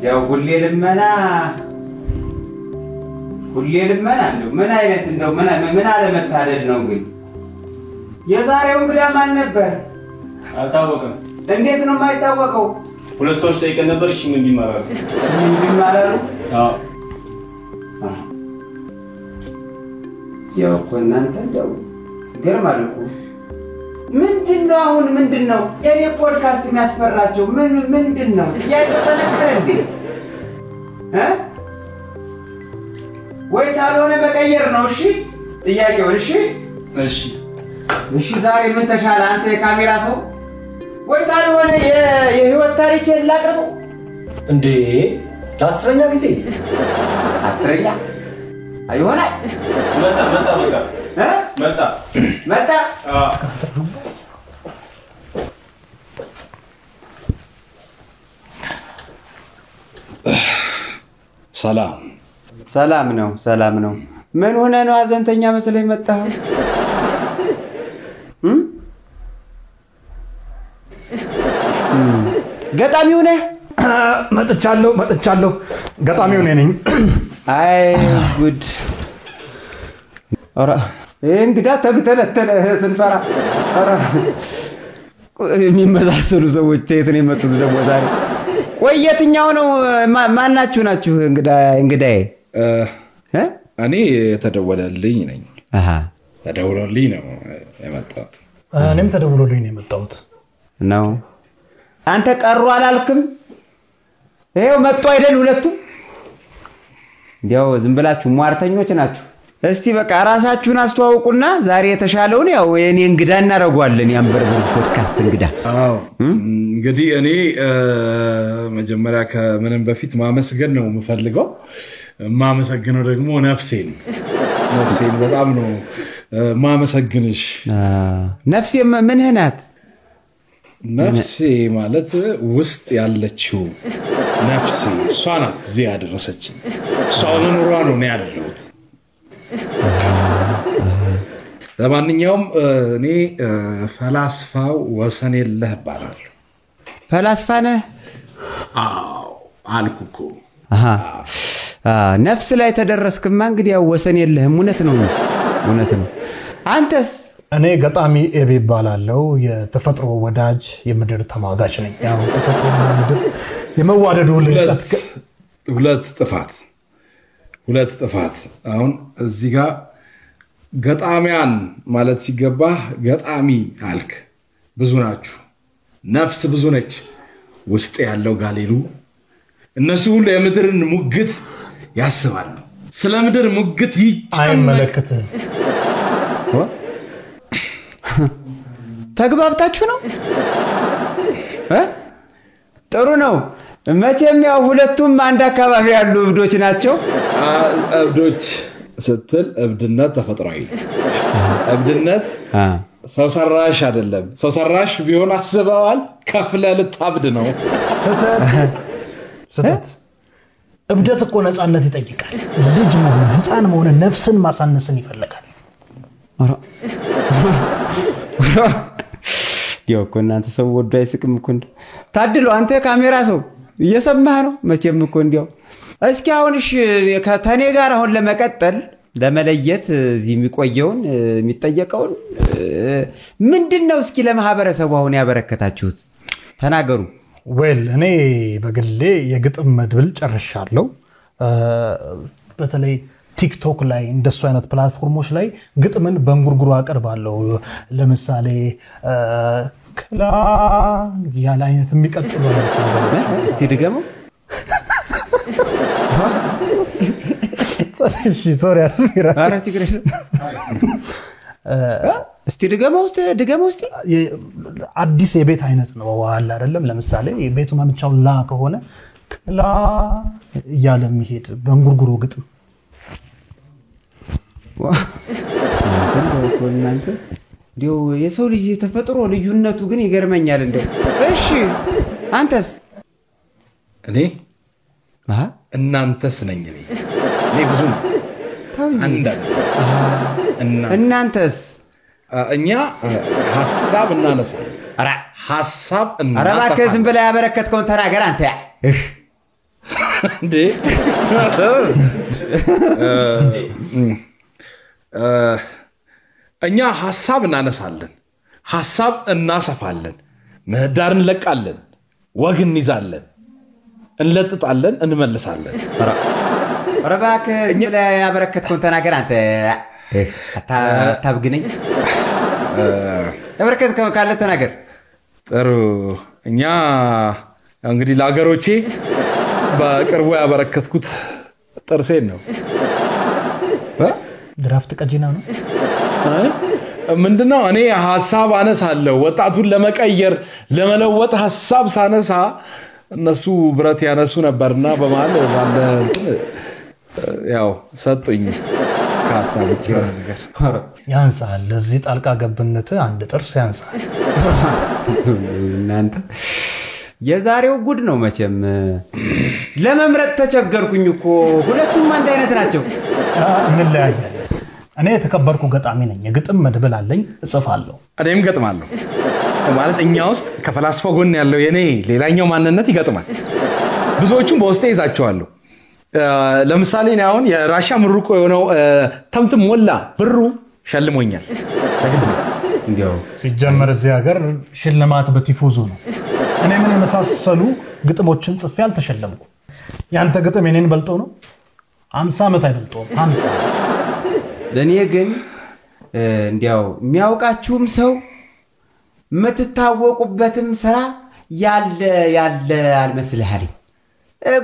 ያው ሁሌ ልመና እንደው ምን አይነት እንደው ምን አለመታደል ነው ግን የዛሬው እንግዳ ማን ነበር አልታወቀም እንዴት ነው የማይታወቀው ሁለት ሰዎች ጠይቀን ነበር እሺ ምን ቢማራሉ አዎ ያው እናንተ እንደው ገርማልኩ ምንድነው አሁን ምንድነው የኔ ፖድካስት የሚያስፈራቸው ምንድነው ያይተነከረ እንዴ ወይ ታልሆነ መቀየር ነው እሺ ጥያቄው እሺ ዛሬ ምን ተሻለ አንተ የካሜራ ሰው ወይ ታልሆነ የህይወት ታሪክ ላቀርበው እንዴ ለአስረኛ ጊዜ አስረኛ አይሆናል መጣ ሰላም ነው ምን ሆነ ነው አዘንተኛ መስለኝ መጣህ ገጣሚው ነህ መጥቻለሁ ገጣሚው ነኝ አይ ጉድ ኧረ እንግዳ ተግተለተለ ስንፈራ ኧረ የሚመሳሰሉ ሰዎች ተየት ነው የመጡት ደግሞ ዛሬ ቆየትኛው ነው ማናችሁ ናችሁ እንግዳዬ እኔ ተደወለልኝ ነኝ ተደውሎልኝ ነው የመጣሁት እኔም ተደውሎልኝ ነው የመጣሁት ነው አንተ ቀሩ አላልክም ይሄው መጥቶ አይደል ሁለቱም እንዴው ዝም ብላችሁ ሟርተኞች ናችሁ እስቲ በቃ ራሳችሁን አስተዋውቁና ዛሬ የተሻለውን ያው የኔ እንግዳ እናረጋለን ያንበርብር ፖድካስት እንግዳ አዎ እንግዲህ እኔ መጀመሪያ ከምንም በፊት ማመስገን ነው የምፈልገው ማመሰግነው ደግሞ ነፍሴን በጣም ነው ማመሰግንሽ ነፍሴ ምንህ ናት ነፍሴ ማለት ውስጥ ያለችው ነፍሴ እሷ ናት እዚህ ያደረሰችኝ እሷ ለኑሯ ነው ያለሁት ለማንኛውም እኔ ፈላስፋው ወሰን የለህ ባላል ፈላስፋ ነህ አዎ አልኩኩ ነፍስ ላይ ተደረስክማ እንግዲህ ያው ወሰን የለህም እውነት ነው አንተስ እኔ ገጣሚ ኤቢ ባላለው የተፈጥሮ ወዳጅ የምድር ተማጋጭ ነኝ ያው ተፈጥሮና ምድር የመዋደዱ ልቀት ሁለት ጥፋት አሁን እዚህ ጋር ገጣሚያን ማለት ሲገባ ገጣሚ አልክ ብዙ ናችሁ ነፍስ ብዙ ነች ውስጥ ያለው ጋሌሉ እነሱ ሁሉ የምድርን ሙግት ያስባሉ ስለ ምድር ሙግት አይመለከት ተግባብታችሁ ነው ጥሩ ነው መቼም ያው ሁለቱም አንድ አካባቢ ያሉ እብዶች ናቸው እብዶች ስትል እብድነት ተፈጥሯዊ እብድነት ሰው ሰራሽ አይደለም ሰው ሰራሽ ቢሆን አስበዋል ከፍለ ልታብድ ነው ስተት እብደት እኮ ነፃነት ይጠይቃል ልጅ መሆን ህፃን መሆን ነፍስን ማሳነስን ይፈልጋል ያው እኮ እናንተ ሰው ወዶ አይስቅም እኮ ታድሎ አንተ ካሜራ ሰው እየሰማህ ነው መቼም እኮ እንዲያው እስኪ አሁንሽ ከተኔ ጋር አሁን ለመቀጠል ለመለየት እዚህ የሚቆየውን የሚጠየቀውን ምንድነው እስኪ ለማህበረሰቡ አሁን ያበረከታችሁት ተናገሩ ዌል እኔ በግሌ የግጥም መድብል ጨርሻለሁ በተለይ ቲክቶክ ላይ እንደሱ አይነት ፕላትፎርሞች ላይ ግጥምን በእንጉርጉሮ አቀርባለሁ ለምሳሌ ከላ ያለ አይነት የሚቀጥሉ እስቲ ድገመው እሺ ሶሪ አስሚራ አረ ችግር የለም እስቲ ድገመው እስቲ አዲስ የቤት አይነት ነው አለ አይደለም ለምሳሌ ቤቱ መምቻው ላ ከሆነ ከላ ያለ የሚሄድ በእንጉርጉሮ ግጥም እናንተ ዲው የሰው ልጅ ተፈጥሮ ልዩነቱ ግን ይገርመኛል እንደው እሺ አንተስ እኔ እናንተስ ነኝ እኔ ብዙ እናንተስ እኛ ሐሳብ እናነሳ ሐሳብ እናነሳ አረባከ ዝም ብለ ያበረከትከውን ተናገር አንተ እንዴ እኛ ሐሳብ እናነሳለን ሐሳብ እናሰፋለን ምህዳር እንለቃለን ወግ እንይዛለን እንለጥጣለን እንመልሳለን ረባክ ዝም ያበረከትኩን ተናገር አንተ አታብግነኝ ያበረከትከው ካለ ተናገር ጥሩ እኛ እንግዲህ ለአገሮቼ በቅርቡ ያበረከትኩት ጥርሴን ነው ድራፍት ቀጂና ነው ምንድነው እኔ ሐሳብ አነሳለሁ ወጣቱን ለመቀየር ለመለወጥ ሐሳብ ሳነሳ እነሱ ብረት ያነሱ ነበርና በማለት ባለ ያው ሰጡኝ ሐሳብ ይችላል ነገር ያንሳል ለዚህ ጣልቃ ገብነት አንድ ጥርስ ያንሳል እናንተ የዛሬው ጉድ ነው መቼም ለመምረጥ ተቸገርኩኝ እኮ ሁለቱም አንድ አይነት ናቸው እንለያያለን እኔ የተከበርኩ ገጣሚ ነኝ የግጥም መድብል አለኝ እጽፋለሁ እኔም ገጥማለሁ ማለት እኛ ውስጥ ከፈላስፋ ጎን ያለው የኔ ሌላኛው ማንነት ይገጥማል ብዙዎቹም በውስጤ ይዛቸዋለሁ ለምሳሌ እኔ አሁን የራሻ ምሩቆ የሆነው ተምትም ሞላ ብሩ ሸልሞኛል እንዴው ሲጀመር እዚህ ሀገር ሽልማት በቲፎዞ ነው እኔ ምን የመሳሰሉ ግጥሞችን ጽፌ አልተሸለምኩ ያንተ ግጥም የኔን በልጦ ነው 50 ዓመት አይበልጦም 50 ዓመት ለኔ ግን እንዲያው የሚያውቃችሁም ሰው የምትታወቁበትም ስራ ያለ አልመስልሃለኝ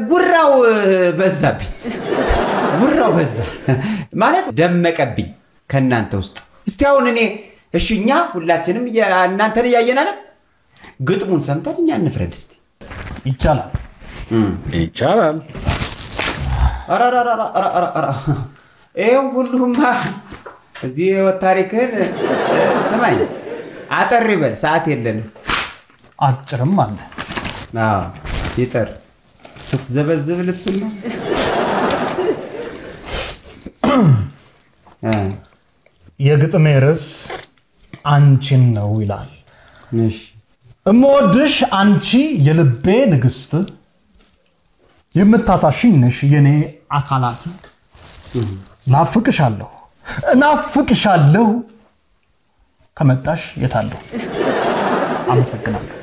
ጉራው በዛብኝ ጉራው በዛ ማለት ደመቀብኝ ከናንተ ውስጥ እስቲ አሁን እኔ እሺኛ ሁላችንም እናንተን ያየናል ግጥሙን ሰምተን እኛ እንፍረድ እስቲ ይቻላል ይቻላል አራ ይሄው ሁሉም እዚህ ወታሪክን ሰማይ አጠር ይበል ሰዓት የለንም አጭርም አለ አዎ ይጠር ስትዘበዝብ ልትል ነው የግጥሜ ርዕስ አንቺን ነው ይላል እሺ እምወድሽ አንቺ የልቤ ንግስት የምታሳሽኝ ነሽ የኔ አካላት ናፍቅሻለሁ ከመጣሽ የታለው አመሰግናለሁ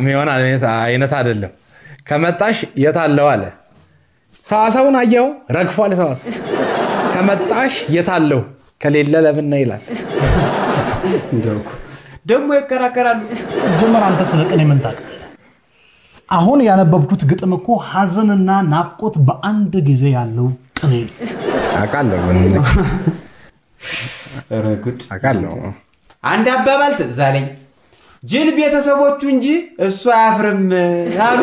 ሚሆን አይነት አይደለም ከመጣሽ የታለው አለ ሰዋሰውን አየው ረግፏል ሰዋሰው ከመጣሽ የታለው ከሌለ ለምን ነው ይላል እንደው ደሞ ይከራከራሉ ጀመር አንተ ስለቀኔ ምን ታውቃለህ አሁን ያነበብኩት ግጥም እኮ ሐዘንና ናፍቆት በአንድ ጊዜ ያለው ቅኔ አቃለው ረጉድ አቃለው አንድ አባባል ትዛለኝ ጅል ቤተሰቦቹ እንጂ እሱ አያፍርም አሉ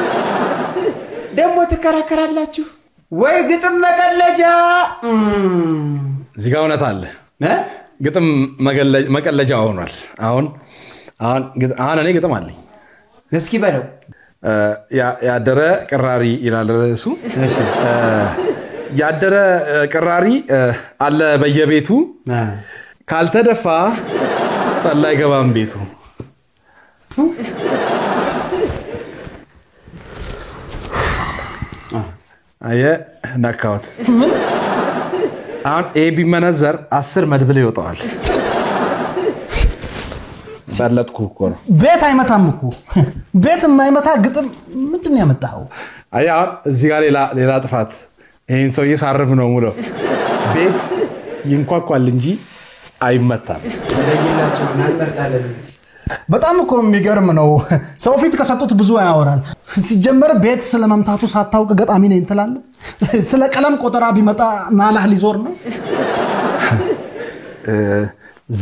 ደሞ ትከራከራላችሁ ወይ ግጥም መቀለጃ እዚህ ጋር እውነት አለ ግጥም መቀለጃ ሆኗል አሁን እኔ ግጥም አለኝ እስኪ በለው ያደረ ቅራሪ ይላል እሱ እሺ ያደረ ቅራሪ አለ በየቤቱ ካልተደፋ ጠላ አይገባም ቤቱ አየ ነካውት አሁን ኤቢ መነዘር 10 መድብል ይወጣዋል ሰለጥኩ እኮ ነው ቤት አይመታም እኮ ቤት የማይመታ ግጥም ምንድን ያመጣው አያ እዚህ ጋር ሌላ ጥፋት ይሄን ሰው ይሳርብ ነው ሙሉ ቤት ይንኳኳል እንጂ አይመታም ለየላችሁ እናንተርታለን በጣም እኮ የሚገርም ነው ሰው ፊት ከሰጡት ብዙ ያወራል ሲጀመር ቤት ስለመምታቱ ሳታውቅ ገጣሚ ነኝ እንትላለ ስለ ቀለም ቆጠራ ቢመጣ ናላህ ሊዞር ነው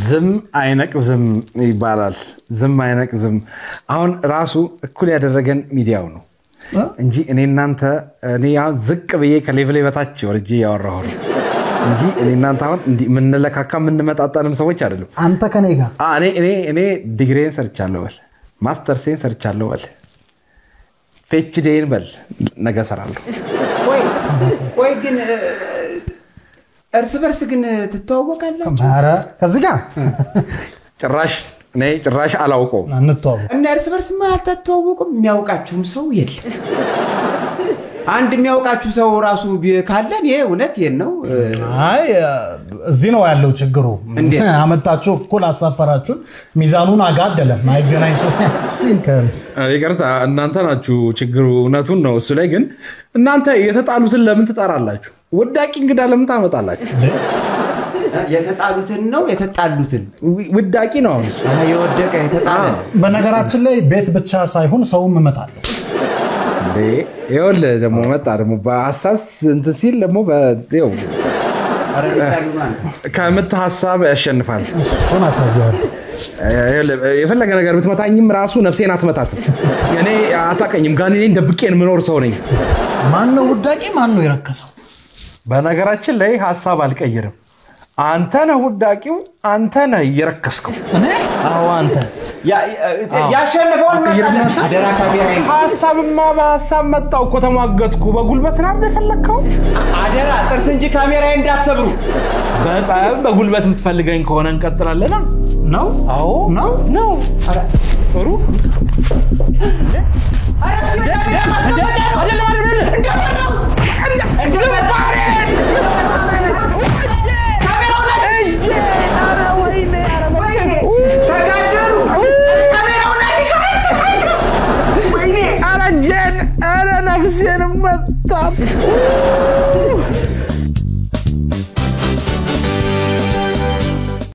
ዝም አይነቅዝም ይባላል ዝም አይነቅዝም አሁን ራሱ እኩል ያደረገን ሚዲያው ነው እንጂ እኔ እናንተ እኔ ያው ዝቅ በየ ከሌቭል በታች ወርጄ ያወራሁ እንጂ እኔ እናንተ አሁን እንዲ ምን ለካካ ምን መጣጣንም ሰዎች አይደለም አንተ ከኔ ጋር እኔ ዲግሪን ሰርቻለሁ በል ማስተርሴን ሰርቻለሁ በል ፒኤችዲን በል ነገ ሰራለሁ ቆይ ግን እርስ በርስ ግን ትተዋወቃላችሁ ኧረ ከዚህ ጋር ጭራሽ እኔ ጭራሽ አላውቀው አንተዋወቅ እና እርስ በርስ ማልተተዋወቁም የሚያውቃችሁም ሰው የለም አንድ የሚያውቃችሁ ሰው ራሱ ካለን ይሄ እውነት ነው አይ እዚህ ነው ያለው ችግሩ አመጣችሁ እኩል አሳፈራችሁ ሚዛኑን አጋደለ ማይገናኝ ሰው ይቅርታ እናንተ ናችሁ ችግሩ እውነቱን ነው እሱ ላይ ግን እናንተ የተጣሉትን ለምን ትጠራላችሁ ወዳቂ እንግዳ ለምን ታመጣላችሁ የተጣሉትን ነው የተጣሉትን ወዳቂ ነው የወደቀ የተጣለ በነገራችን ላይ ቤት ብቻ ሳይሆን ሰውም እመጣለሁ ይወል ደሞ መጣ ደሞ በሐሳብ እንት ሲል ደሞ በየው ከመት ሐሳብ ያሸንፋል እሱን አሳያለሁ የፈለገ ነገር ብትመታኝም ራሱ ነፍሴን አትመታትም እኔ አታቀኝም ጋኔን ደብቄን ምኖር ሰው ነኝ ማን ነው ወዳቂ ማን ነው የረከሰው በነገራችን ላይ ሐሳብ አልቀየርም አንተ ነህ ወዳቂው አንተ ነህ የረከስከው እኔ አዎ አንተ ያሸነፈውን አደራ ካሜራዬ ሐሳብማ በሐሳብ መጣው እኮ ተሟገትኩ በጉልበት ነው እንደፈለከው አደራ ጥርስ እንጂ ካሜራዬ እንዳትሰብሩ በጻብ በጉልበት የምትፈልገኝ ከሆነ እንቀጥላለን ነው አዎ ነው አረ ጥሩ أنا نفسي أنا متعب